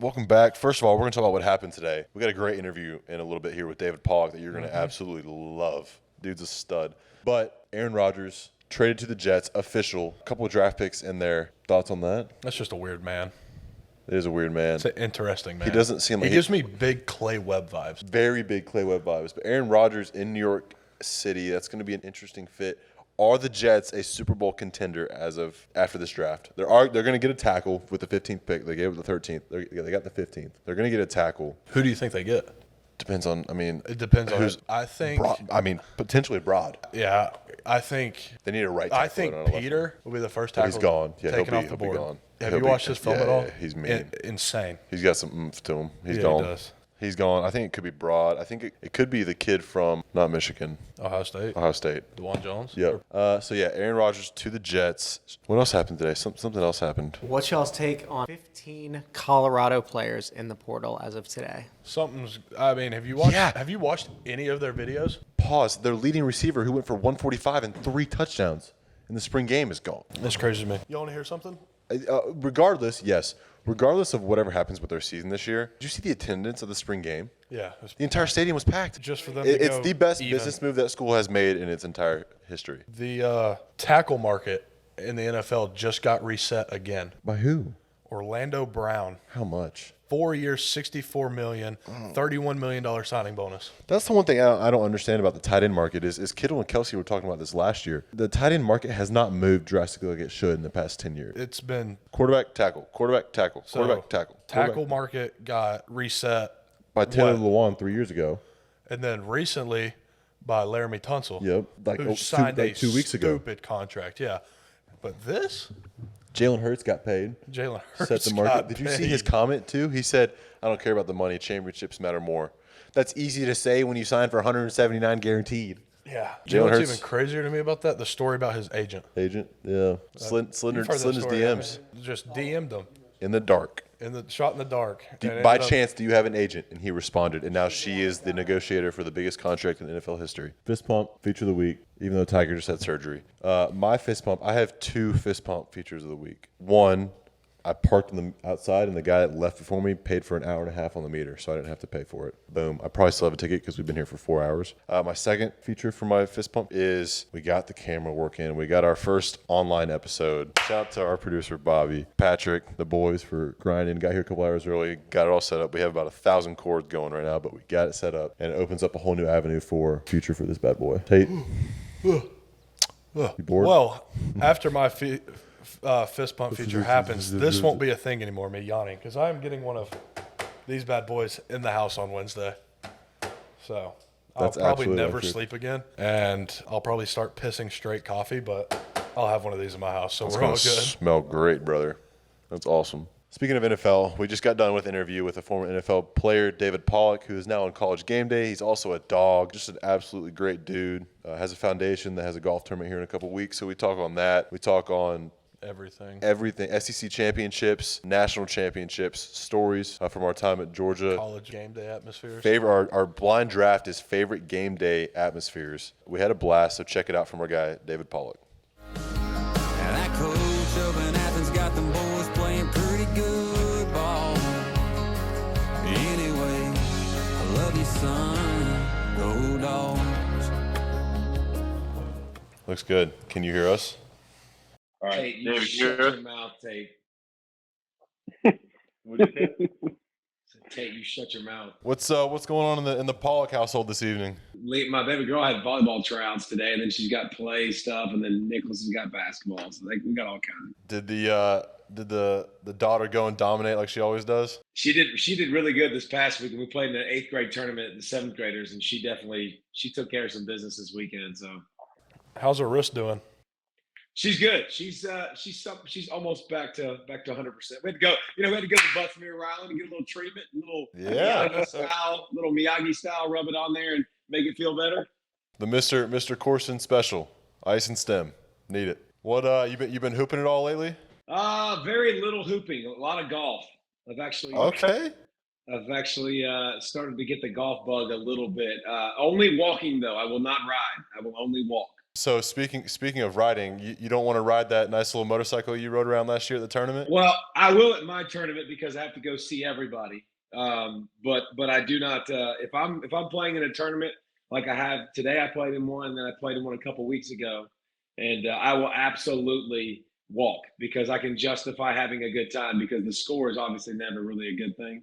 Welcome back. First of all, we're going to talk about what happened today. We got a great interview in a little bit here with David Pollack that you're going to absolutely love. Dude's a stud. But Aaron Rodgers traded to the Jets, official. A couple of draft picks in there. Thoughts on that? That's just a weird man. It is a weird man. It's an interesting man. He doesn't seem like he gives me big Clay Webb vibes. Very big Clay Webb vibes. But Aaron Rodgers in New York City, that's going to be an interesting fit. Are the Jets a Super Bowl contender as of after this draft? They're going to get a tackle with the 15th pick. They gave it the 13th. They got the 15th. They're going to get a tackle. Who do you think they get? Depends on. It depends on. I think. Potentially Broad. Yeah, I think they need a right tackle. I think Peter will be the first tackle. He's gone. Yeah, taken off the board. He'll be gone. Have you watched his film at all? Yeah, he's mean. Insane. He's got some oomph to him. He's gone. He does. He's gone. I think it could be Broad. I think it could be the kid from not Michigan. Ohio State. DeJuan Jones. Yep. Aaron Rodgers to the Jets. What else happened today? Something else happened. What's y'all's take on 15 Colorado players in the portal as of today? Have you watched? Yeah. Have you watched any of their videos? Pause. Their leading receiver, who went for 145 and 3 touchdowns in the spring game, is gone. That's crazy to me. You want to hear something? Regardless of whatever happens with their season this year, did you see the attendance of the spring game? Yeah. The entire stadium was packed. Just for them It's the best business move that school has made in its entire history. The tackle market in the NFL just got reset again. By who? Orlando Brown. How much? 4 years, $64 million, $31 million signing bonus. That's the one thing I don't understand about the tight end market is Kittle and Kelsey were talking about this last year. The tight end market has not moved drastically like it should in the past 10 years. It's been quarterback, tackle, quarterback, tackle, quarterback, tackle. Tackle market got reset by Taylor Lewan 3 years ago. And then recently by Laramie Tunsil. Yep. Who signed a 2 weeks ago. Stupid contract, yeah. But this? Jalen Hurts got paid. Jalen Hurts set the market. got Did you paid. see his comment too? He said, "I don't care about the money. Championships matter more." That's easy to say when you sign for 179 guaranteed. Yeah. Do you know what's even crazier to me about that? The story about his agent. Yeah. Slid his DMs. Just DM'd him. In the dark. Shot in the dark. By chance, do you have an agent? And he responded. And now she is the negotiator for the biggest contract in NFL history. Fist pump, feature of the week, even though Tiger just had surgery. My fist pump, I have 2 fist pump features of the week. One, I parked outside, and the guy that left before me paid for an hour and a half on the meter, so I didn't have to pay for it. Boom. I probably still have a ticket because we've been here for 4 hours. My second feature for my fist pump is we got the camera working. We got our first online episode. Shout out to our producer, Bobby, Patrick, the boys for grinding. Got here a couple hours early, got it all set up. We have about 1,000 cords going right now, but we got it set up, and it opens up a whole new avenue for future for this bad boy. Tate, you bored? Well, after my fist pump feature happens, this won't be a thing anymore, me yawning, because I'm getting one of these bad boys in the house on Wednesday. So I'll probably never sleep again, and I'll probably start pissing straight coffee, but I'll have one of these in my house, so we're all good. Smell great, brother. That's awesome. Speaking of NFL, we just got done with an interview with a former NFL player, David Pollack, who is now on College GameDay. He's also a dog, just an absolutely great dude. Has a foundation that has a golf tournament here in a couple weeks, so we talk on that. We talk on everything. SEC championships, national championships, stories from our time at Georgia. College game day atmospheres. Our blind draft is favorite game day atmospheres. We had a blast, so check it out from our guy, David Pollack. And that coach up in Athens got them boys playing pretty good ball. Anyway, I love you, son. Go Dogs. Looks good. Can you hear us? All right, Tate, you shut your mouth, Tate. What'd you say? Tate, you shut your mouth. What's going on in the Pollack household this evening? My baby girl had volleyball tryouts today, and then she's got play stuff, and then Nicholas has got basketball. So we got all kinds. Did the daughter go and dominate like she always does? She did really good this past week. We played in an 8th grade tournament, the 7th graders, and she took care of some business this weekend. So, how's her wrist doing? She's good. She's almost back to 100%. We had to go. We had to go to the Buffalo Ryland and get a little treatment, little Miyagi style, rub it on there and make it feel better. The Mr. Corson special, ice and stem, need it. What you been hooping it all lately? Very little hooping. A lot of golf. I've actually started to get the golf bug a little bit. Only walking though. I will not ride. I will only walk. So speaking of riding, you don't want to ride that nice little motorcycle you rode around last year at the tournament? Well, I will at my tournament because I have to go see everybody. But I do not. If I'm playing in a tournament like I have today, I played in one, and then I played in one a couple weeks ago, and I will absolutely walk because I can justify having a good time because the score is obviously never really a good thing.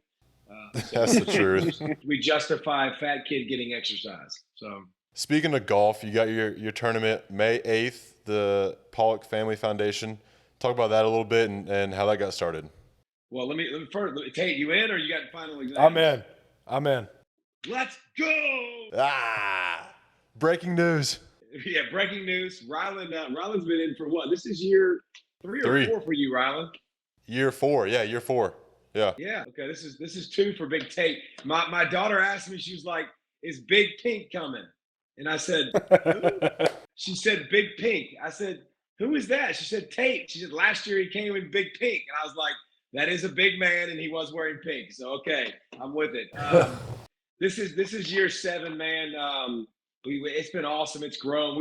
That's the truth. We justify a fat kid getting exercise. So Speaking of golf, you got your tournament May 8th, the Pollack Family Foundation. Talk about that a little bit and how that got started. well, let me first. Tate, you in or you got final exams? I'm in. Let's go. Breaking news. Yeah, breaking news. Ryland's been in for what? This is year 3 or Three. 4 for you, Ryland. Year 4. Yeah, year 4. Yeah. Yeah. Okay. This is 2 for Big Tate. My daughter asked me. She was like, "Is Big Pink coming?" And I said, "Who?" She said, "Big Pink." I said, "Who is that?" She said, "Tate." She said, "Last year he came in Big Pink," and I was like, "That is a big man, and he was wearing pink." So okay, I'm with it. This is year 7, man. It's been awesome. It's grown.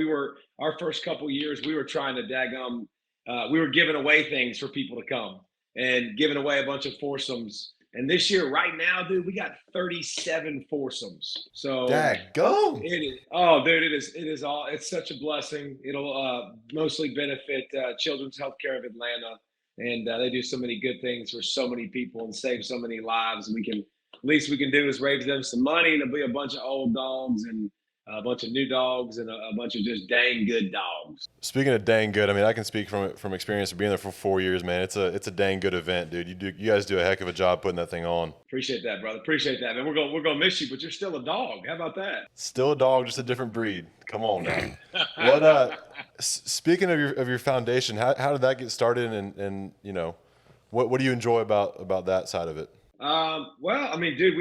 Our first couple years, we were trying to we were giving away things for people to come and giving away a bunch of foursomes. And this year, right now, dude, we got 37 foursomes. So Daggone. it is. Oh, dude, it is. It's such a blessing. It'll mostly benefit Children's Healthcare of Atlanta, and they do so many good things for so many people and save so many lives. And least we can do is raise them some money, and there'll be a bunch of old dogs and a bunch of new dogs and a bunch of just dang good dogs. Speaking of dang good, I mean, I can speak from experience of being there for 4 years, man. It's a dang good event, dude. You guys do a heck of a job putting that thing on. Appreciate that, brother. Appreciate that, man. We're gonna miss you, but you're still a dog. How about that? Still a dog, just a different breed. Come on now. What speaking of your foundation, how did that get started, and you know, what do you enjoy about that side of it? Well, I mean, dude,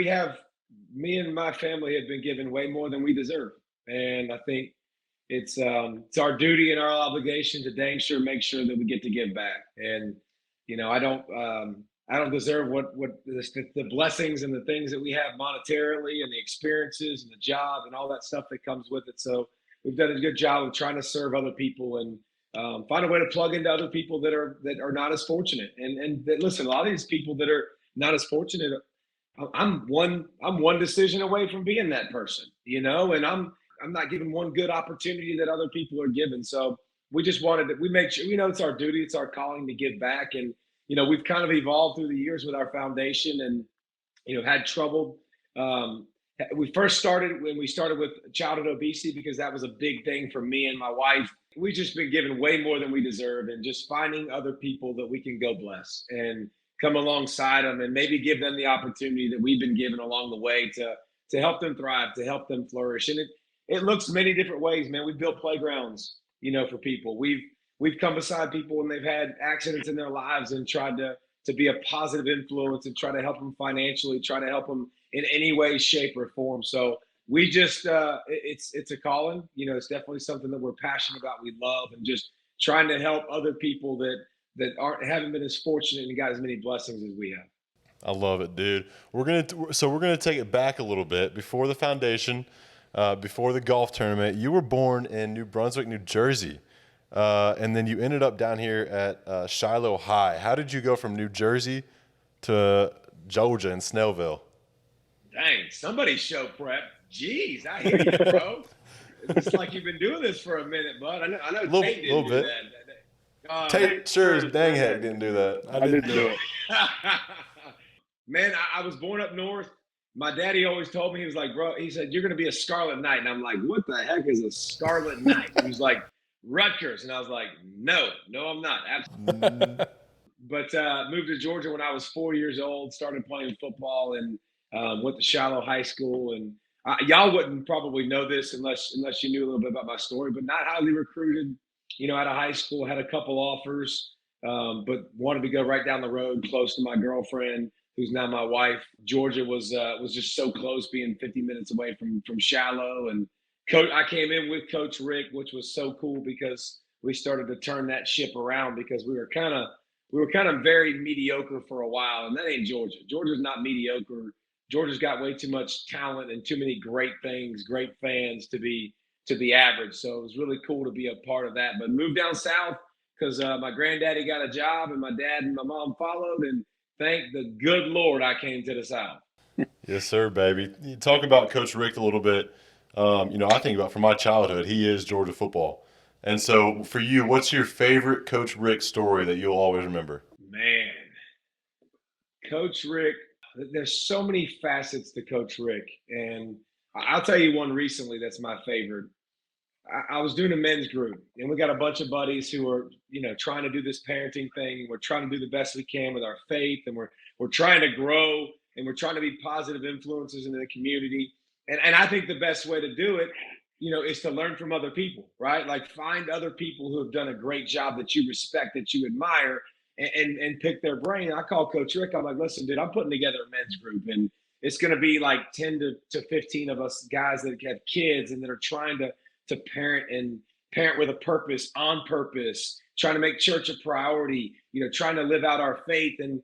me and my family have been given way more than we deserve, and I think it's our duty and our obligation to make sure that we get to give back. And you know, I don't deserve what the blessings and the things that we have monetarily and the experiences and the job and all that stuff that comes with it. So we've done a good job of trying to serve other people and find a way to plug into other people that are not as fortunate. And listen, a lot of these people that are not as fortunate, I'm one decision away from being that person, you know, and I'm not given one good opportunity that other people are given. So we just we make sure, you know, it's our duty, it's our calling to give back. And, you know, we've kind of evolved through the years with our foundation and, you know, had trouble. We first started when we started with childhood obesity because that was a big thing for me and my wife. We've just been given way more than we deserve, and just finding other people that we can go bless and come alongside them and maybe give them the opportunity that we've been given along the way to help them thrive, to help them flourish. And it looks many different ways, man. We've built playgrounds, you know, for people. We've come beside people when they've had accidents in their lives and tried to be a positive influence and try to help them financially, try to help them in any way, shape, or form. So we just it's a calling. You know, it's definitely something that we're passionate about. We love, and just trying to help other people that haven't been as fortunate and got as many blessings as we have. I love it, dude. We're gonna take it back a little bit. Before the foundation, before the golf tournament, you were born in New Brunswick, New Jersey, and then you ended up down here at Shiloh High. How did you go from New Jersey to Georgia and Snellville? Dang, somebody show prep. Jeez, I hear you, bro. It's like you've been doing this for a minute, bud. I know Tate didn't do that. Tate sure as dang heck didn't do that. I didn't do it. Man, I was born up north. My daddy always told me, he was like, bro, he said, you're going to be a Scarlet Knight. And I'm like, what the heck is a Scarlet Knight? He was like, Rutgers. And I was like, no, I'm not. Absolutely. But moved to Georgia when I was 4 years old, started playing football, and went to Shiloh High School. And y'all wouldn't probably know this unless you knew a little bit about my story, but not highly recruited, you know, out of high school, had a couple offers, but wanted to go right down the road, close to my girlfriend, who's now my wife. Georgia was just so close, being 50 minutes away from Shiloh. And I came in with Coach Richt, which was so cool because we started to turn that ship around, because we were kind of very mediocre for a while, and that ain't Georgia. Georgia's not mediocre. Georgia's got way too much talent and too many great things, great fans to be the average. So it was really cool to be a part of that. But moved down south because my granddaddy got a job and my dad and my mom followed. And thank the good Lord I came to the South. Yes, sir, baby. You talk about Coach Richt a little bit. I think about from my childhood, he is Georgia football. And so for you, what's your favorite Coach Richt story that you'll always remember? Man, Coach Richt, there's so many facets to Coach Richt. And I'll tell you one recently that's my favorite. I was doing a men's group, and we got a bunch of buddies who are, trying to do this parenting thing. We're trying to do the best we can with our faith, and we're trying to grow, and we're trying to be positive influences in the community. And I think the best way to do it, is to learn from other people, right? Like find other people who have done a great job that you respect, that you admire, and pick their brain. I call Coach Richt. I'm like, listen, dude, I'm putting together a men's group, and it's going to be like 10 to 15 of us guys that have kids and that are trying to parent with a purpose, on purpose, trying to make church a priority, trying to live out our faith. And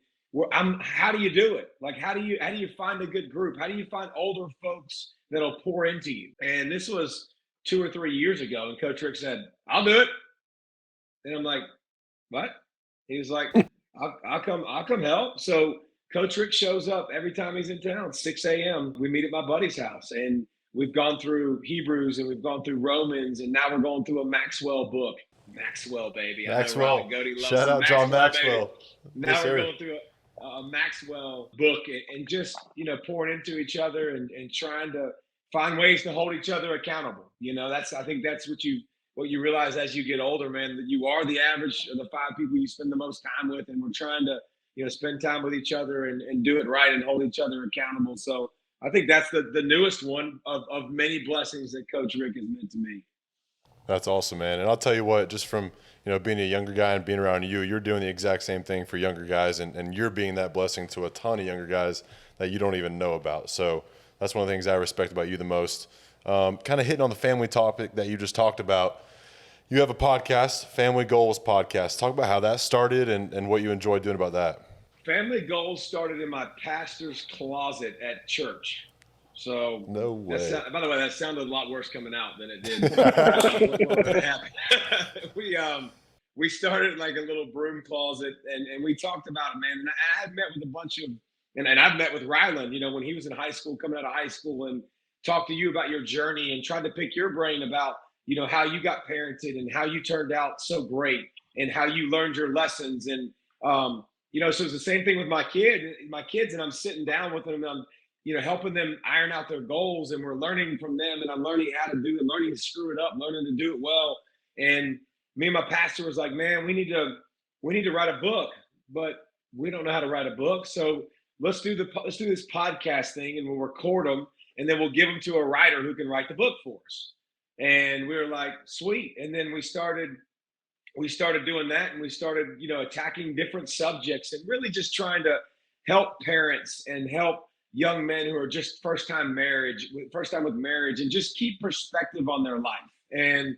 how do you do it? Like, how do you find a good group? How do you find older folks that'll pour into you? And this was 2 or 3 years ago. And Coach Richt said, I'll do it. And I'm like, what? He was like, I'll come help. So Coach Richt shows up every time he's in town, 6 a.m. We meet at my buddy's house, and we've gone through Hebrews and we've gone through Romans, and now we're going through a Maxwell book. Maxwell, baby. Maxwell. Shout out John Maxwell. Now we're going through a Maxwell book and just, pouring into each other and trying to find ways to hold each other accountable. I think that's what you realize as you get older, man, that you are the average of the 5 people you spend the most time with, and we're trying to, spend time with each other and do it right and hold each other accountable. So I think that's the newest one of many blessings that Coach Richt has meant to me. That's awesome, man. And I'll tell you what, just from, being a younger guy and being around you, you're doing the exact same thing for younger guys, and you're being that blessing to a ton of younger guys that you don't even know about. So that's one of the things I respect about you the most. Kind of hitting on the family topic that you just talked about. You have a podcast, Family Goals Podcast. Talk about how that started and what you enjoy doing about that. Family Goals started in my pastor's closet at church. So no way. By the way, that sounded a lot worse coming out than it did. We started like a little broom closet, and we talked about it, man. And I had met with a bunch of, and I've met with Ryland, when he was in high school, coming out of high school, and talked to you about your journey and tried to pick your brain about, how you got parented and how you turned out so great and how you learned your lessons. And, so it's the same thing with my kids, and I'm sitting down with them, and I'm, helping them iron out their goals, and we're learning from them, and I'm learning how to do it, learning to screw it up, learning to do it well. And me and my pastor was like, man, we need to write a book, but we don't know how to write a book. So let's do this podcast thing, and we'll record them, and then we'll give them to a writer who can write the book for us. And we were like, sweet. And then we started doing that, and we started, attacking different subjects and really just trying to help parents and help young men who are just first time with marriage, and just keep perspective on their life. And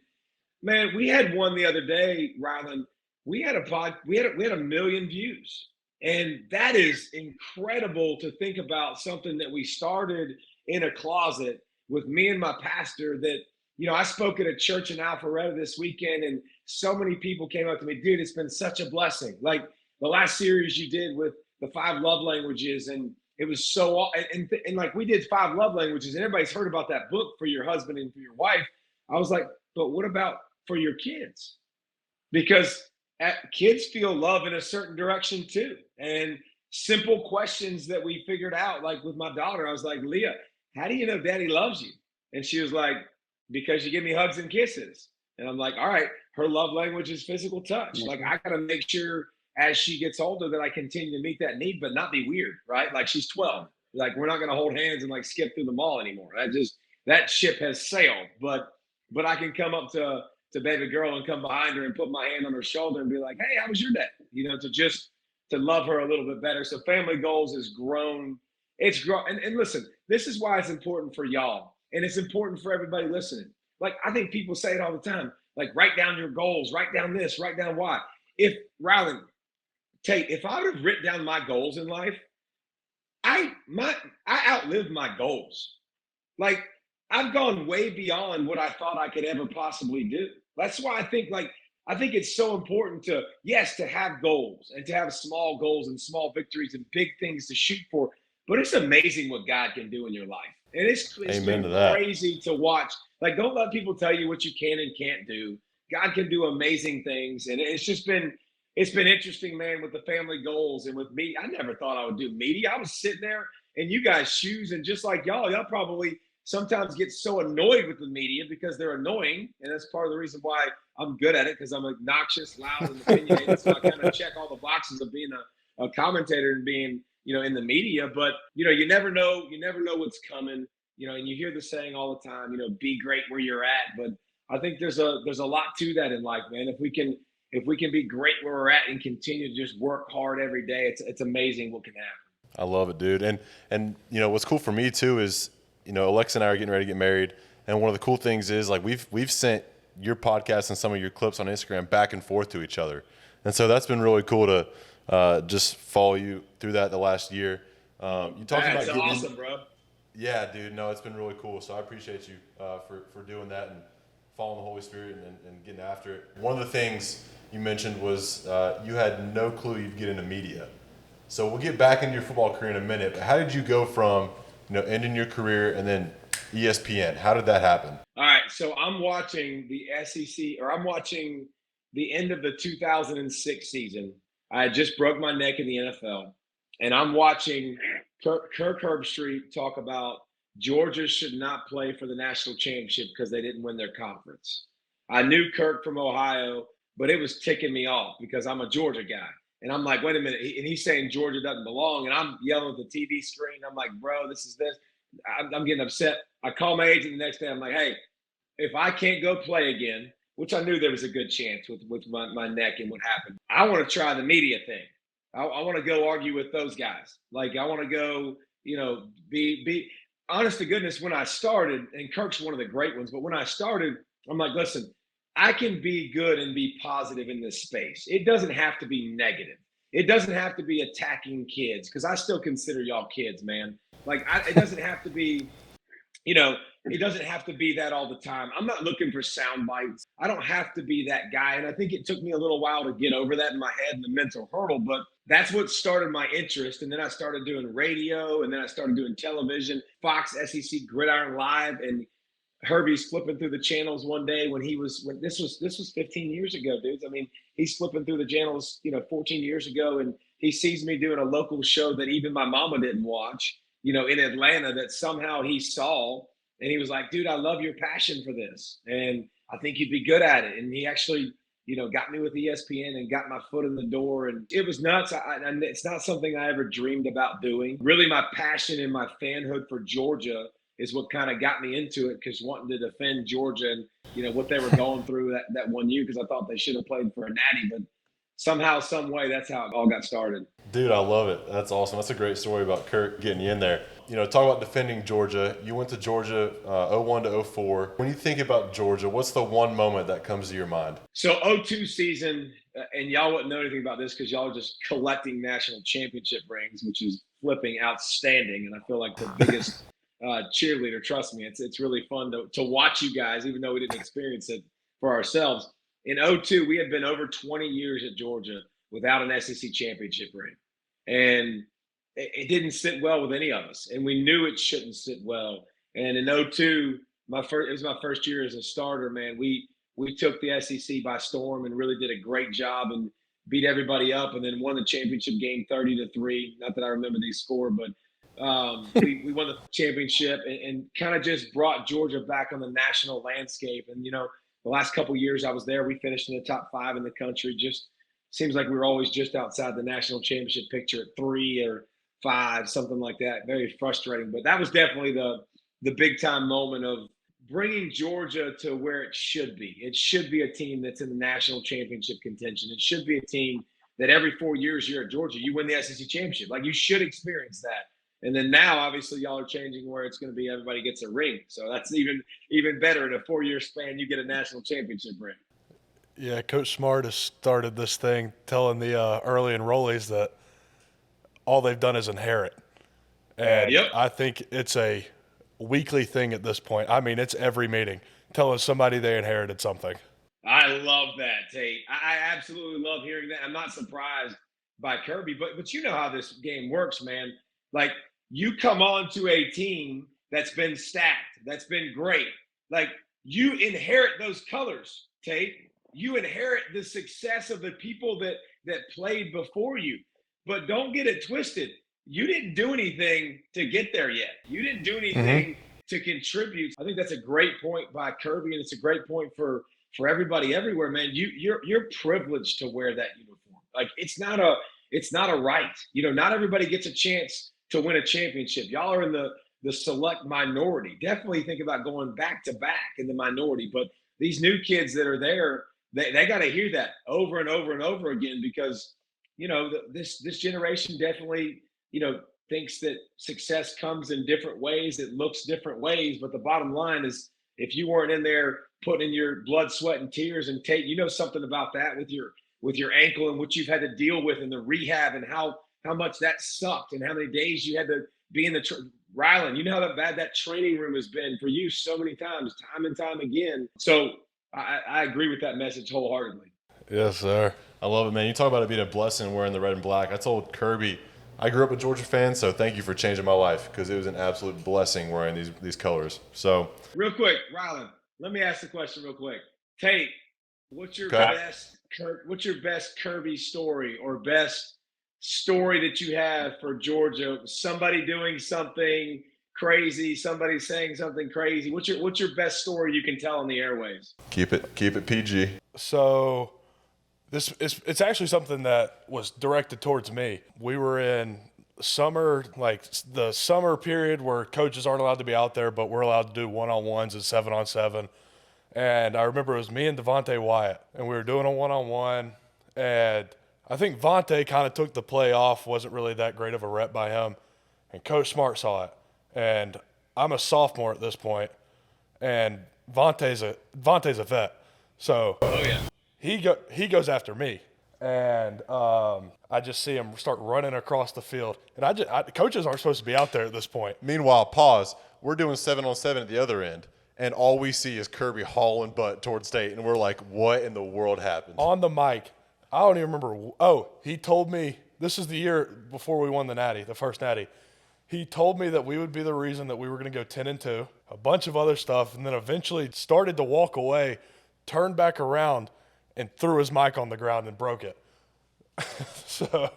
man, we had one the other day, Ryland. We had a million views. And that is incredible to think about, something that we started in a closet with me and my pastor that, I spoke at a church in Alpharetta this weekend, and so many people came up to me, dude, it's been such a blessing. Like the last series you did with the 5 love languages, and it was so, and like we did 5 love languages, and everybody's heard about that book for your husband and for your wife. I was like, but what about for your kids? Because kids feel love in a certain direction too. And simple questions that we figured out, like with my daughter, I was like, Leah, how do you know daddy loves you? And she was like, because you give me hugs and kisses. And I'm like, all right, her love language is physical touch. Like I got to make sure as she gets older that I continue to meet that need, but not be weird, right? Like she's 12. Like we're not going to hold hands and like skip through the mall anymore. That ship has sailed. But I can come up to baby girl and come behind her and put my hand on her shoulder and be like, hey, how was your day? To love her a little bit better. So Family Goals has grown. It's grown. And listen, this is why it's important for y'all. And it's important for everybody listening. Like, I think people say it all the time, like, write down your goals, write down this, write down why. Ryland, Tate, if I would have written down my goals in life, I outlived my goals. Like, I've gone way beyond what I thought I could ever possibly do. That's why I think it's so important to have goals and to have small goals and small victories and big things to shoot for. But it's amazing what God can do in your life. And it's Amen been to that. crazy to watch. Like, don't let people tell you what you can and can't do. God can do amazing things. And it's been interesting, man, with the family goals and with me. I never thought I would do media. I was sitting there in you guys' shoes, and just like y'all probably sometimes get so annoyed with the media because they're annoying. And that's part of the reason why I'm good at it, because I'm obnoxious, loud, and opinionated. So I kind of check all the boxes of being a commentator and being, in the media. But, you never know what's coming, and you hear the saying all the time, be great where you're at. But I think there's a lot to that in life, man. If we can be great where we're at and continue to just work hard every day, it's amazing what can happen. I love it, dude. And what's cool for me too is, Alexa and I are getting ready to get married, and one of the cool things is, like, we've sent your podcast and some of your clips on Instagram back and forth to each other, and so that's been really cool to just follow you through that the last year. You talked about getting awesome, bro. Yeah, dude. No, it's been really cool. So I appreciate you for doing that and following the Holy Spirit and getting after it. One of the things you mentioned was you had no clue you'd get into media. So we'll get back into your football career in a minute, but how did you go from, ending your career and then ESPN? How did that happen? All right, so I'm watching the SEC, or I'm watching the end of the 2006 season. I just broke my neck in the NFL, and I'm watching Kirk Herbstreit talk about Georgia should not play for the national championship because they didn't win their conference. I knew Kirk from Ohio, but it was ticking me off because I'm a Georgia guy. And I'm like, wait a minute. And he's saying Georgia doesn't belong. And I'm yelling at the TV screen. I'm like, bro, this is this. I'm getting upset. I call my agent the next day. I'm like, hey, if I can't go play again, which I knew there was a good chance with my neck and what happened, I want to try the media thing. I want to go argue with those guys. Like, I want to go, be honest to goodness. When I started, and Kirk's one of the great ones, but when I started, I'm like, listen, I can be good and be positive in this space. It doesn't have to be negative. It doesn't have to be attacking kids, because I still consider y'all kids, man. Like, it doesn't have to be, it doesn't have to be that all the time. I'm not looking for sound bites. I don't have to be that guy. And I think it took me a little while to get over that in my head, the mental hurdle, but that's what started my interest. And then I started doing radio, and then I started doing television, Fox, SEC, Gridiron Live, and Herbie's flipping through the channels one day when this was 15 years ago, dudes. I mean, he's flipping through the channels, 14 years ago, and he sees me doing a local show that even my mama didn't watch, in Atlanta, that somehow he saw, and he was like, dude, I love your passion for this, and I think you'd be good at it. And he actually, got me with ESPN and got my foot in the door, and it was nuts. And it's not something I ever dreamed about doing. Really, my passion and my fanhood for Georgia is what kind of got me into it, because wanting to defend Georgia and, what they were going through that one year, because I thought they should have played for a natty, but somehow, some way, that's how it all got started. Dude, I love it. That's awesome. That's a great story about Kirk getting you in there. Talk about defending Georgia. You went to Georgia 01 to 04. When you think about Georgia, what's the one moment that comes to your mind? So 02 season, and y'all wouldn't know anything about this because y'all are just collecting national championship rings, which is flipping outstanding. And I feel like the biggest cheerleader. Trust me, it's really fun to watch you guys, even though we didn't experience it for ourselves. In 02, we had been over 20 years at Georgia without an SEC championship ring. And it didn't sit well with any of us. And we knew it shouldn't sit well. And in 02, it was my first year as a starter, man. We took the SEC by storm and really did a great job and beat everybody up, and then won the championship game 30-3. Not that I remember the score, but we won the championship and kind of just brought Georgia back on the national landscape. And, the last couple of years I was there, we finished in the top 5 in the country. Just seems like we were always just outside the national championship picture at 3 or 5, something like that. Very frustrating. But that was definitely the big time moment of bringing Georgia to where it should be. It should be a team that's in the national championship contention. It should be a team that every 4 years you're at Georgia, you win the SEC championship. Like, you should experience that. And then now, obviously, y'all are changing where it's going to be everybody gets a ring. So that's even better. In a 4-year span, you get a national championship ring. Yeah, Coach Smart has started this thing telling the early enrollees that all they've done is inherit. And Yep. I think it's a weekly thing at this point. I mean, it's every meeting telling somebody they inherited something. I love that, Tate. I absolutely love hearing that. I'm not surprised by Kirby, but you know how this game works, man. Like, you come on to a team that's been stacked, that's been great. Like, you inherit those colors, Tate. You inherit the success of the people that played before you. But don't get it twisted. You didn't do anything to get there yet. You didn't do anything to contribute. I think that's a great point by Kirby, and it's a great point for everybody everywhere, man. You're privileged to wear that uniform. Like, it's not a right. You know, not everybody gets a chance to win a championship. Y'all are in the select minority. Definitely think about going back to back in the minority. But these new kids that are there, they got to hear that over and over and over again, because, you know, this generation definitely, you know, thinks that success comes in different ways. It looks different ways. But the bottom line is, if you weren't in there putting in your blood, sweat, and tears, and Tate, you know something about that with your ankle and what you've had to deal with in the rehab, and how much that sucked, and how many days you had to be in the Ryland. You know how bad that training room has been for you so many times, time and time again. So I agree with that message wholeheartedly. Yes, sir. I love it, man. You talk about it being a blessing wearing the red and black. I told Kirby, I grew up a Georgia fan, so thank you for changing my life, because it was an absolute blessing wearing these colors. So real quick, Ryland, let me ask the question real quick. Tate, what's your best Kirby story, or best story that you have for Georgia? Somebody doing something crazy, somebody saying something crazy. What's your best story you can tell on the airwaves? keep it PG. So it's actually something that was directed towards me. We were in summer, like the summer period where coaches aren't allowed to be out there, but we're allowed to do one-on-ones and 7-on-7. And I remember it was me and Devontae Wyatt, and we were doing a one-on-one, and I think Vontae kind of took the play off, wasn't really that great of a rep by him, and Coach Smart saw it. And I'm a sophomore at this point, and Vontae's a vet. So he goes after me, and I just see him start running across the field. And coaches aren't supposed to be out there at this point. Meanwhile, pause. We're doing 7-on-7 at the other end, and all we see is Kirby hauling butt towards State, and we're like, what in the world happened? On the mic, I don't even remember. Oh, he told me, this is the year before we won the first natty. He told me that we would be the reason that we were going to go 10-2, a bunch of other stuff, and then eventually started to walk away, turned back around, and threw his mic on the ground and broke it. So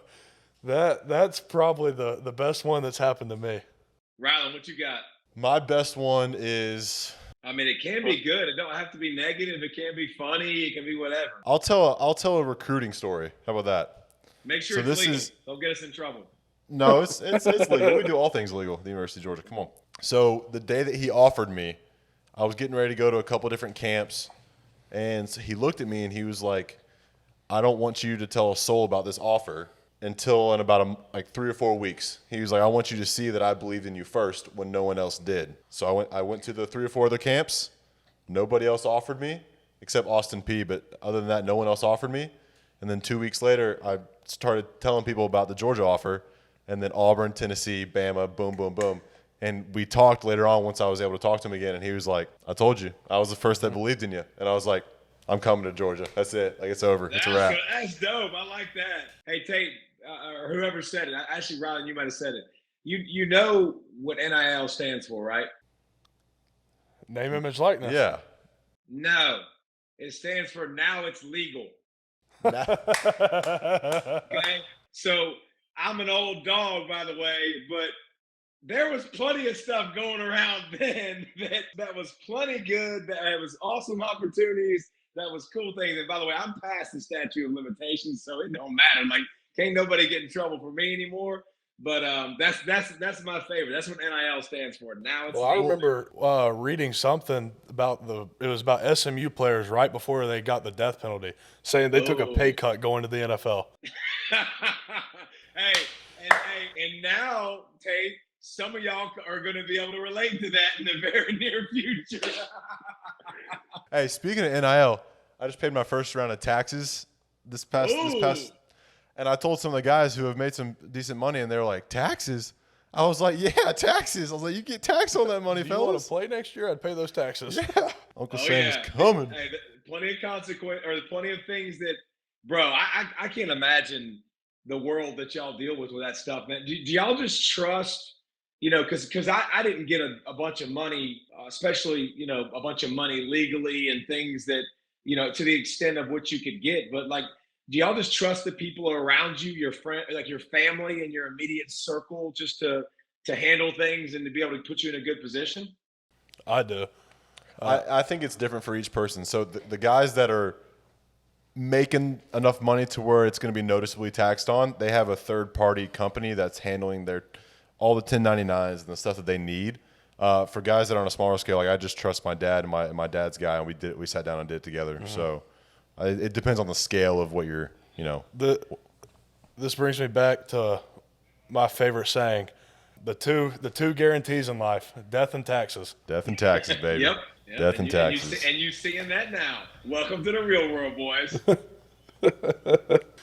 that's probably the best one that's happened to me. Ryland, what you got? My best one is, I mean, it can be good. It don't have to be negative. It can be funny. It can be whatever. I'll tell a recruiting story. How about that? Make sure it's legal. Don't get us in trouble. No, it's legal. We do all things legal at the University of Georgia. Come on. So the day that he offered me, I was getting ready to go to a couple different camps, and so he looked at me and he was like, I don't want you to tell a soul about this offer until in about 3 or 4 weeks. He was like, I want you to see that I believed in you first when no one else did. So I went to the 3 or 4 other camps. Nobody else offered me except Austin P. But other than that, no one else offered me. And then 2 weeks later, I started telling people about the Georgia offer. And then Auburn, Tennessee, Bama, boom, boom, boom. And we talked later on once I was able to talk to him again. And he was like, I told you. I was the first that believed in you. And I was like, I'm coming to Georgia. That's it. Like, it's over. It's a wrap. That's dope. I like that. Hey, Tate, or whoever said it. Actually, Ryland, you might have said it. You know what NIL stands for, right? Name, image, likeness. Yeah. No. It stands for now it's legal. Okay? So I'm an old dog, by the way, but there was plenty of stuff going around then that was plenty good, that was awesome opportunities, that was cool things. And by the way, I'm past the statute of limitations, so it don't matter. Like, can't nobody get in trouble for me anymore. But that's my favorite. That's what NIL stands for. Now it's Well, I remember reading something about it was about SMU players right before they got the death penalty, saying they took a pay cut going to the NFL. And now, Tate, some of y'all are going to be able to relate to that in the very near future. Hey, speaking of NIL, I just paid my first round of taxes this past, and I told some of the guys who have made some decent money, and they were like, taxes? I was like, yeah, taxes. I was like, you get taxed on that money, If you want fellas. to play next year, I'd pay those taxes. Yeah. Uncle Oh, Sam yeah. is coming. Hey, plenty of consequence or plenty of things that, bro. I can't imagine the world that y'all deal with that stuff, man. Do y'all just trust? Because I didn't get a bunch of money, especially a bunch of money legally and things that to the extent of what you could get. But like, do y'all just trust the people around you, your friend, like your family and your immediate circle, just to handle things and to be able to put you in a good position? I do. I think it's different for each person. So the guys that are making enough money to where it's going to be noticeably taxed on, they have a third-party company that's handling all the 1099s and the stuff that they need. For guys that are on a smaller scale, like I just trust my dad and my dad's guy, and we sat down and did it together. Mm-hmm. So it depends on the scale of what you're, This brings me back to my favorite saying. The two guarantees in life: death and taxes. Death and taxes, baby. Yep. Death and taxes. And you seeing that now. Welcome to the real world, boys.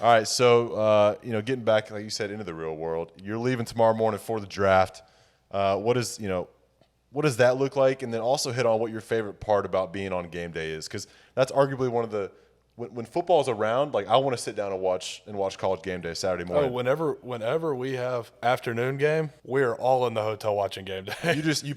All right, so getting back, like you said, into the real world. You're leaving tomorrow morning for the draft. What does that look like? And then also hit on what your favorite part about being on game day is, because that's arguably one of the when football's around. Like I want to sit down and watch college game day Saturday morning. Oh, whenever we have afternoon game, we are all in the hotel watching game day. You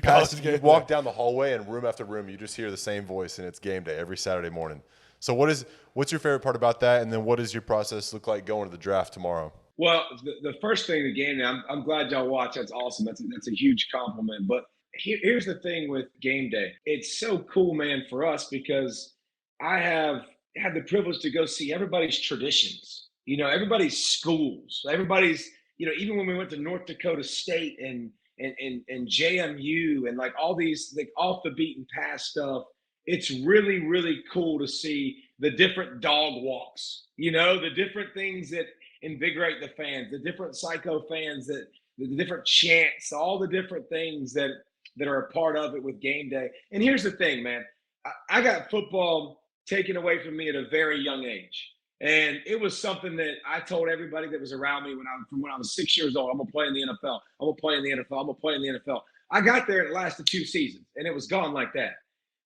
walk down the hallway and room after room, you just hear the same voice, and it's game day every Saturday morning. So what's your favorite part about that? And then what does your process look like going to the draft tomorrow? Well, the first thing, the game day, I'm glad y'all watch. That's awesome. That's a huge compliment. But here's the thing with game day. It's so cool, man, for us, because I have had the privilege to go see everybody's traditions, everybody's schools, everybody's, even when we went to North Dakota State and JMU and like all these like off the beaten path stuff. It's really, really cool to see the different dog walks, the different things that invigorate the fans, the different psycho fans, the different chants, all the different things that are a part of it with game day. And here's the thing, man, I got football taken away from me at a very young age. And it was something that I told everybody that was around me when I was 6 years old. I'm going to play in the NFL. I'm going to play in the NFL. I'm going to play in the NFL. I got there and it lasted 2 seasons, and it was gone like that.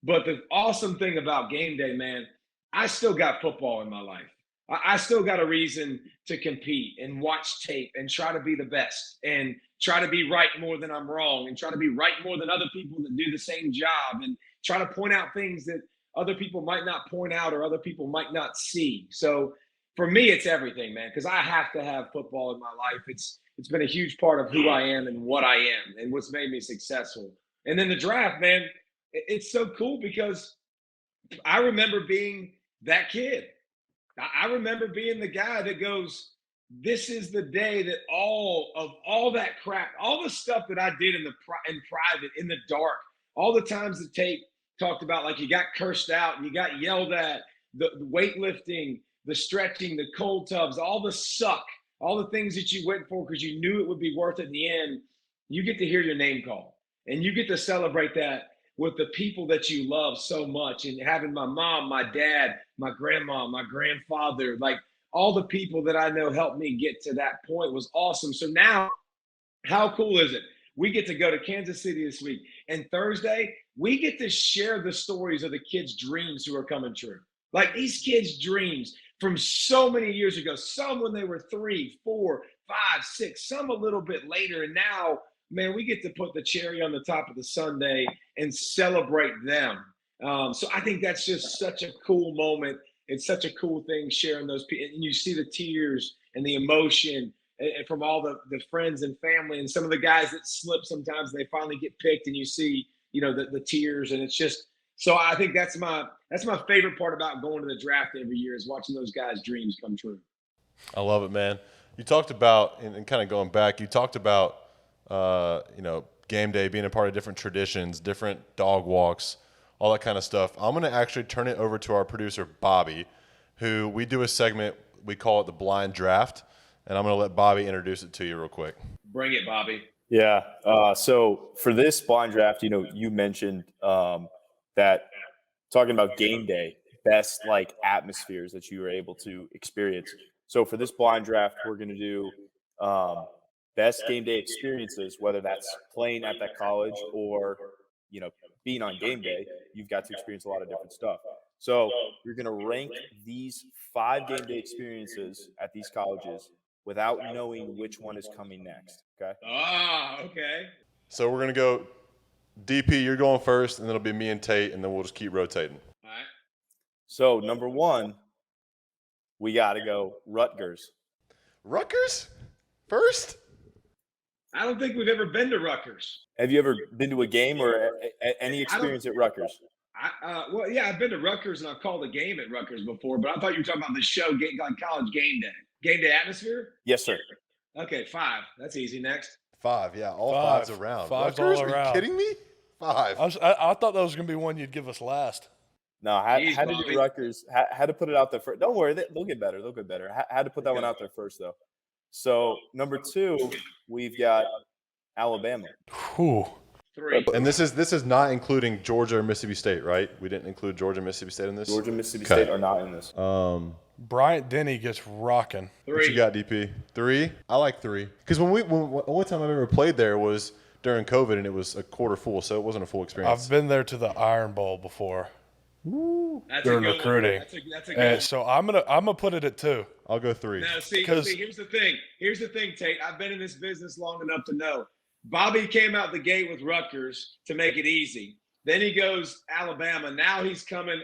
But the awesome thing about game day, man, I still got football in my life. I still got a reason to compete and watch tape and try to be the best and try to be right more than I'm wrong and try to be right more than other people that do the same job and try to point out things that other people might not point out or other people might not see. So for me, it's everything, man, because I have to have football in my life. It's been a huge part of who I am and what I am and what's made me successful. And then the draft, man, it's so cool because I remember being that kid. I remember being the guy that goes, this is the day that all that crap, all the stuff that I did in private, in the dark, all the times that Tate talked about, like you got cursed out and you got yelled at, the weightlifting, the stretching, the cold tubs, all the suck, all the things that you went for because you knew it would be worth it in the end, you get to hear your name called. And you get to celebrate that with the people that you love so much, and having my mom, my dad, my grandma, my grandfather, like all the people that I know helped me get to that point was awesome. So now, how cool is it? We get to go to Kansas City this week, and Thursday, we get to share the stories of the kids' dreams who are coming true. Like these kids' dreams from so many years ago, some when they were 3, 4, 5, 6, some a little bit later. And now, man, we get to put the cherry on the top of the sundae and celebrate them. So I think that's just such a cool moment. It's such a cool thing sharing those people. And you see the tears and the emotion and from all the friends and family and some of the guys that slip sometimes, they finally get picked and you see, the tears. And it's just, so I think that's my favorite part about going to the draft every year is watching those guys' dreams come true. I love it, man. You talked about, and kind of going back, you talked about, game day, being a part of different traditions, different dog walks, all that kind of stuff. I'm going to actually turn it over to our producer, Bobby, who we do a segment, we call it the blind draft, and I'm going to let Bobby introduce it to you real quick. Bring it, Bobby. Yeah. So for this blind draft, you mentioned that talking about game day, best like atmospheres that you were able to experience. So for this blind draft, we're going to do best game day experiences, whether that's playing at that college or, being on game day, you've got to experience a lot of different stuff. So you're going to rank these 5 game day experiences at these colleges without knowing which one is coming next. Okay. Okay. So we're gonna go. DP, you're going first, and then it'll be me and Tate, and then we'll just keep rotating. All right. So number 1, we got to go Rutgers. Rutgers first. I don't think we've ever been to Rutgers. Have you ever been to a game or any experience at Rutgers? Well, yeah, I've been to Rutgers and I've called a game at Rutgers before, but I thought you were talking about the show, like College Game Day. Game day atmosphere? Yes, sir. Okay, 5. That's easy. Next. 5, yeah, all 5. 5's around. Five's Rutgers? all Are around. you kidding me? 5. I thought that was going to be one you'd give us last. No, had Jeez, to Bobby. do Rutgers. Had to put it out there first. Don't worry, they'll get better. They'll get better. Had to put that one out there first, though. So number 2, we've got Alabama. Whew. 3. And this is not including Georgia or Mississippi State, right? We didn't include Georgia and Mississippi State in this. Georgia, Mississippi Okay. State are not in this. Bryant Denny gets rocking. What you 3. got, DP? 3? I like 3. Because when only time I've ever played there was during COVID, and it was a quarter full, so it wasn't a full experience. I've been there to the Iron Bowl before. That's During a good recruiting. One. That's a good And one. so I'm gonna put it at 2. I'll go 3. Now, see, 'Cause- here's the thing. Here's the thing, Tate. I've been in this business long enough to know. Bobby came out the gate with Rutgers to make it easy. Then he goes Alabama. Now he's coming.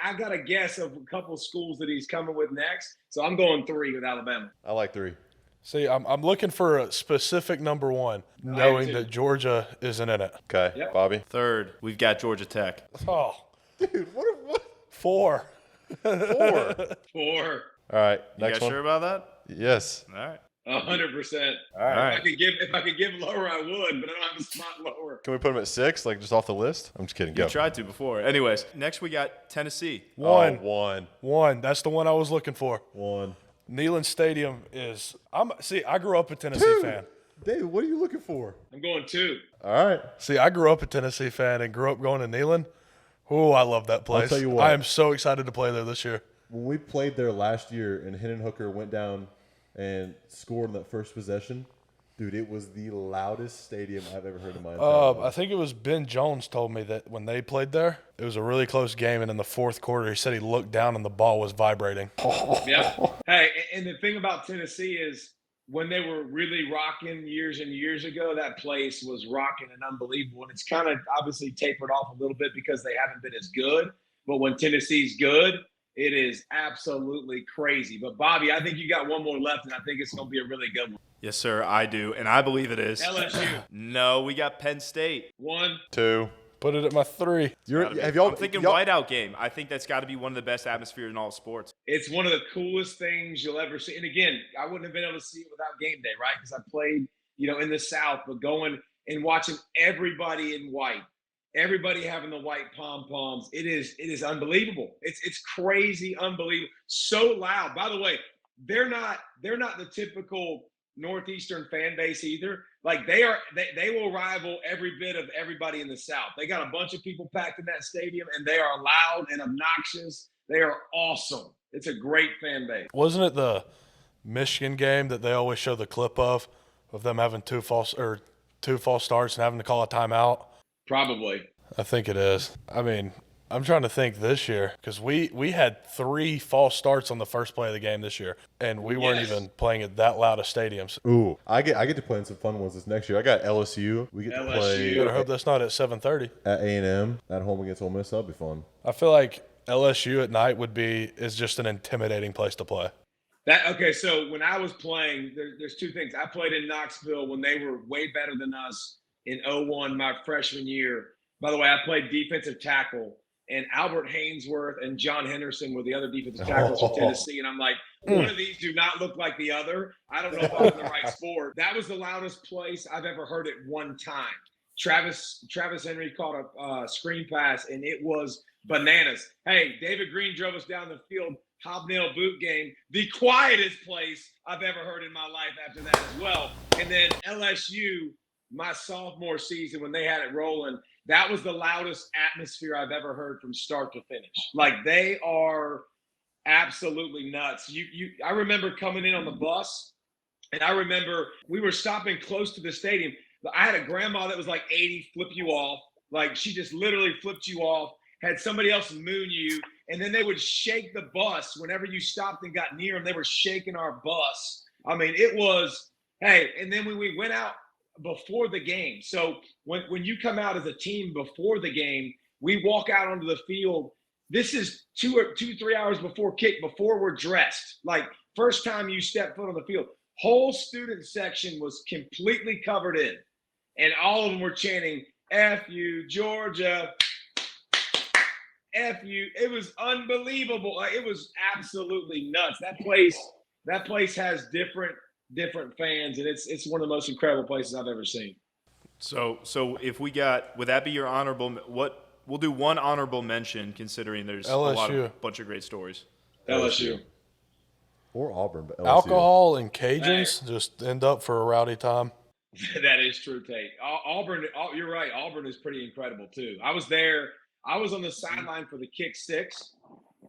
I got a guess of a couple schools that he's coming with next. So I'm going 3 with Alabama. I like 3. See, I'm looking for a specific number 1, am knowing too. that Georgia isn't in it. Okay, Yep. Bobby. 3rd, we've got Georgia Tech. Oh, Dude, what? 4. 4. 4. All right, You next guys one. sure about that? Yes. All right. 100%. All right. If I could give lower, I would, but I don't have a spot lower. Can we put them at 6, like just off the list? I'm just kidding. Go. You tried to before. Anyways, next we got Tennessee. 1. Oh, 1. 1. That's the one I was looking for. 1. Neyland Stadium is. I grew up a Tennessee fan. David, what are you looking for? I'm going 2. All right. See, I grew up a Tennessee fan and grew up going to Neyland. Oh, I love that place. tell you what. I am so excited to play there this year. When we played there last year and Hendon Hooker went down and scored in that first possession, dude, it was the loudest stadium I've ever heard in my entire I life. think it was Ben Jones told me that when they played there, it was a really close game, and in the fourth quarter, he said he looked down and the ball was vibrating. Yeah. Hey, and the thing about Tennessee is when they were really rocking years and years ago, that place was rocking and unbelievable. And it's kind of obviously tapered off a little bit because they haven't been as good. But when Tennessee's good, it is absolutely crazy. But, Bobby, I think you got one more left, and I think it's going to be a really good one. Yes, sir, I do, and I believe it is. LSU. No, we got Penn State. 1. 2. Put it at my 3. Have y'all? I'm thinking y'all- whiteout game. I think that's got to be one of the best atmospheres in all of sports. It's one of the coolest things you'll ever see. And, again, I wouldn't have been able to see it without game day, right? Because I played, in the South, but going and watching everybody in white. Everybody having the white pom-poms. It is unbelievable. It's crazy, unbelievable. So loud. By the way, they're not the typical Northeastern fan base either. Like they will rival every bit of everybody in the South. They got a bunch of people packed in that stadium, and they are loud and obnoxious. They are awesome. It's a great fan base. Wasn't it the Michigan game that they always show the clip of them having two false starts and having to call a timeout? Probably. I think it is. I mean, I'm trying to think this year because we had 3 false starts on the first play of the game this year, and we weren't Yes. even playing at that loud of stadiums. Ooh, I get to play in some fun ones this next year. I got LSU. We get to LSU. Better play hope that's not at 7:30. at A&M at home against Ole Miss. That'll be fun. I feel like LSU at night is just an intimidating place to play. Okay, so when I was playing, there's 2 things. I played in Knoxville when they were way better than us in 01, my freshman year. By the way, I played defensive tackle, and Albert Hainsworth and John Henderson were the other defensive tackles for Tennessee. And I'm like, one of these do not look like the other. I don't know if I'm in the right sport. That was the loudest place I've ever heard at one time. Travis Henry caught a screen pass, and it was bananas. Hey, David Green drove us down the field, hobnail boot game, the quietest place I've ever heard in my life after that as well. And then LSU, my sophomore season when they had it rolling, that was the loudest atmosphere I've ever heard from start to finish. Like they are absolutely nuts. I remember coming in on the bus And I remember we were stopping close to the stadium. I had a grandma that was like 80, flip you off. Like she just literally flipped you off, had somebody else moon you. And then they would shake the bus whenever you stopped and got near them. They were shaking our bus. I mean, it was, hey, and then when we went out before the game. So when you come out as a team before the game, we walk out onto the field. This is 3 hours before kick, before we're dressed. Like first time you step foot on the field. Whole student section was completely covered in. And all of them were chanting, F you, Georgia, F you. It was unbelievable. Like, it was absolutely nuts. That place has different fans, and it's one of the most incredible places I've ever seen. So if we got, would that be your honorable? We'll do one honorable mention, considering there's LSU. a bunch of great stories. LSU. Or Auburn, but LSU. Alcohol and Cajuns just end up for a rowdy time. That is true, Tate. Auburn, you're right. Auburn is pretty incredible, too. I was there. I was on the sideline for the kick six,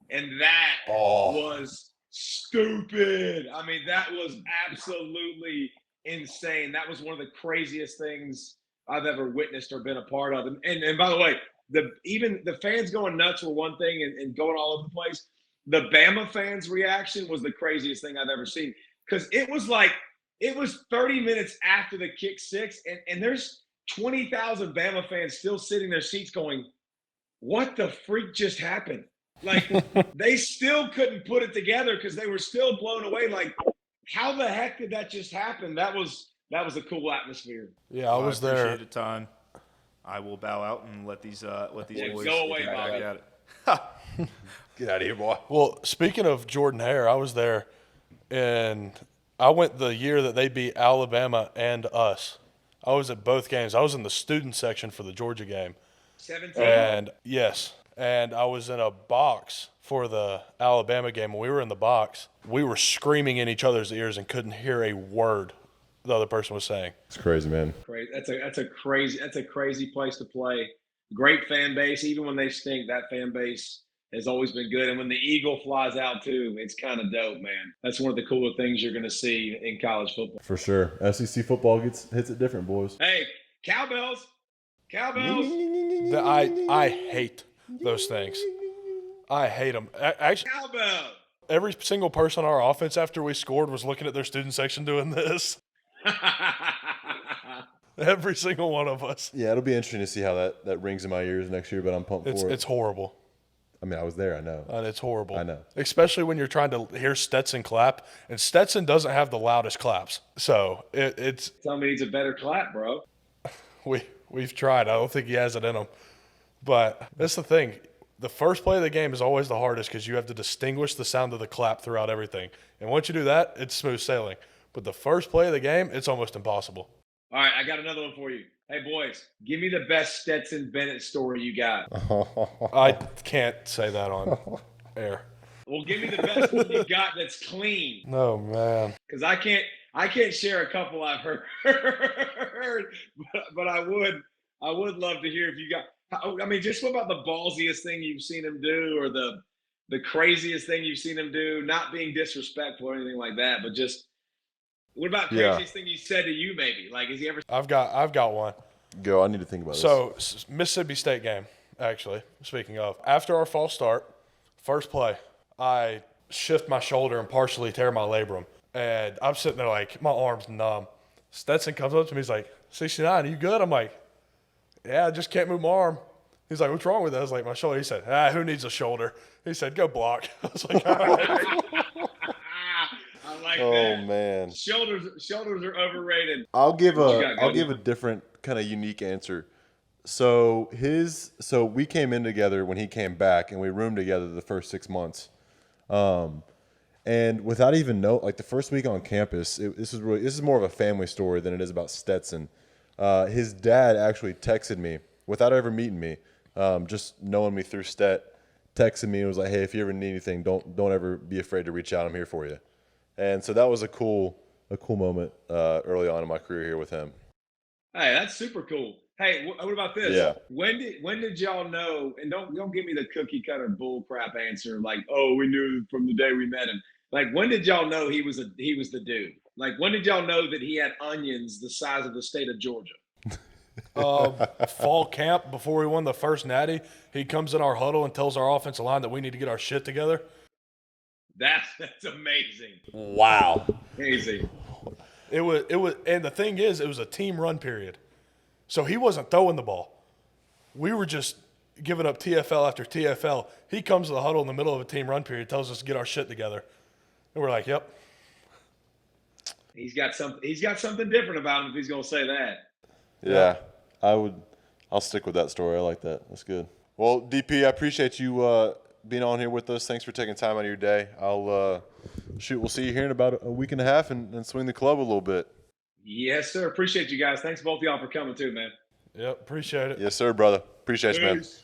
and that was stupid. I mean, that was absolutely insane. That was one of the craziest things I've ever witnessed or been a part of. And by the way, even the fans going nuts were one thing and going all over the place. The Bama fans' reaction was the craziest thing I've ever seen, because it was 30 minutes after the kick six, and there's 20,000 Bama fans still sitting in their seats going, what the freak just happened? Like, they still couldn't put it together because they were still blown away. Like, how the heck did that just happen? That was a cool atmosphere. Yeah, I was there. Appreciate the time. I will bow out and let these boys go away, get back Bobby. at it. Get out of here, boy. Well, speaking of Jordan Hare, I was there, and I went the year that they beat Alabama and us. I was at both games. I was in the student section for the Georgia game. 17. And yes, and I was in a box for the Alabama game. When we were in the box, we were screaming in each other's ears and couldn't hear a word the other person was saying. It's crazy, man. Crazy. That's a crazy place to play. Great fan base. Even when they stink, that fan base has always been good. And when the eagle flies out too, it's kind of dope, man. That's one of the cooler things you're going to see in college football. For sure. SEC football hits it different, boys. Hey, cowbells. Cowbells. I hate those things. I hate them. Actually, Cowbell. every single person on our offense after we scored was looking at their student section doing this. Every single one of us. Yeah, it'll be interesting to see how that rings in my ears next year, but I'm pumped for it. It's horrible. I mean, I was there, I know. And it's horrible. I know. Especially when you're trying to hear Stetson clap, and Stetson doesn't have the loudest claps. So it's Tell me he's a better clap, bro. we've tried. I don't think he has it in him. But that's the thing. The first play of the game is always the hardest because you have to distinguish the sound of the clap throughout everything. And once you do that, it's smooth sailing. But the first play of the game, it's almost impossible. All right, I got another one for you. Hey, boys, give me the best Stetson Bennett story you got. I can't say that on air. Well, give me the best one you got that's clean. No, man. Because I can't share a couple I've heard, but I would love to hear if you got. I mean, just what about the ballsiest thing you've seen him do, or the craziest thing you've seen him do? Not being disrespectful or anything like that, but just what about craziest thing he said to you? Maybe like, has he ever? I've got one. Go, I need to think about this. So Mississippi State game, actually. Speaking of, after our false start, first play, I shift my shoulder and partially tear my labrum, and I'm sitting there like my arm's numb. Stetson comes up to me, he's like, "69, are you good?" I'm like, "Yeah, I just can't move my arm." He's like, "What's wrong with that?" I was like, "My shoulder." He said, "Who needs a shoulder?" He said, "Go block." I was like, "All right." I like oh that. man, Shoulders are overrated. I'll give got, a different kind of unique answer. So we came in together when he came back, and we roomed together the first 6 months. And without even the first week on campus, this is more of a family story than it is about Stetson. His dad actually texted me without ever meeting me, just knowing me through Stet, texted me and was like, "Hey, if you ever need anything, don't ever be afraid to reach out. I'm here for you." And so that was a cool moment early on in my career here with him. Hey, that's super cool. Hey, what about this? Yeah. When did y'all know? And don't give me the cookie cutter bull crap answer like, "Oh, we knew from the day we met him." Like, when did y'all know he was the dude? Like, when did y'all know that he had onions the size of the state of Georgia? Fall camp before we won the first natty, he comes in our huddle and tells our offensive line that we need to get our shit together. That's amazing. Wow. Amazing. It was, and the thing is, it was a team run period. So he wasn't throwing the ball. We were just giving up TFL after TFL. He comes to the huddle in the middle of a team run period, tells us to get our shit together. And we're like, yep. He's got something different about him if he's going to say that. Yeah, I'll stick with that story. I like that. That's good. Well, DP, I appreciate you being on here with us. Thanks for taking time out of your day. We'll see you here in about a week and a half and swing the club a little bit. Yes, sir. Appreciate you guys. Thanks both of y'all for coming too, man. Yep, appreciate it. Yes, sir, brother. Appreciate you, man. Peace.